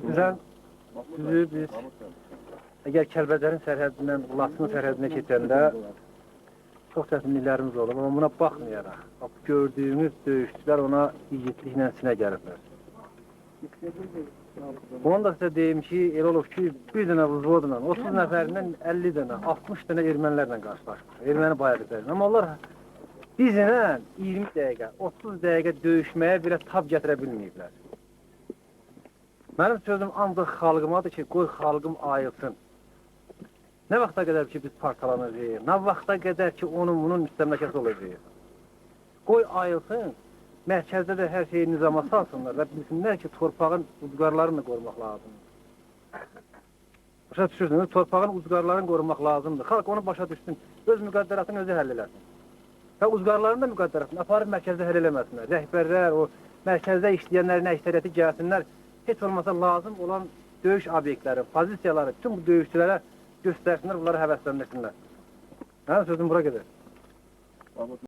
Bizən düzü biz əgər Kəlbəcərin sərhədindən Laçının sərhədinə keçəndə çox çətinliklərimiz olub, amma buna baxmayaraq, gördüyümüz döyüşçülər ona yiğitliklə sinə gəliblər. Onu da sizə deyim ki, elə olub ki, bir dənə vızvodla, 30 nəfərindən 50 dənə, 60 dənə ermənilərlə qarşılaşmış, erməni bayraklarıyla. Amma onlar bizlə 20 dəqiqə, 30 dəqiqə döyüşməyə belə tab gətirə bilməyiblər. Mənim sözüm ancaq xalqımadır ki, qoy xalqım ayılsın. Nə vaxta qədər ki, biz parçalanacağıq, nə vaxta qədər ki, bunun müstəmləkəsi olacaq. Qoy ayılsın, mərkəzdə də hər şeyi nizama salsınlar və bilsinlər ki, torpağın uzqarlarını da qorumaq lazımdır. Başa düşürsünüz, torpağın uzqarlarını qorumaq lazımdır. Xalq onu başa düşsün, öz müqəddəratını özü həll eləsin. Və uzqarların da müqəddəratını aparıb mərkəzdə həll eləməsinlər. Rəhbərlər, o mərkəzdə işləyənlərin əksəriyyəti gəlsinlər, heç olmasa lazım olan döyüş obyektləri, pozisiyaları bütün bu döyüşçülərə göstərsinlər, bunları həvəsləndirsinlər. Mənim sözüm bura qədər.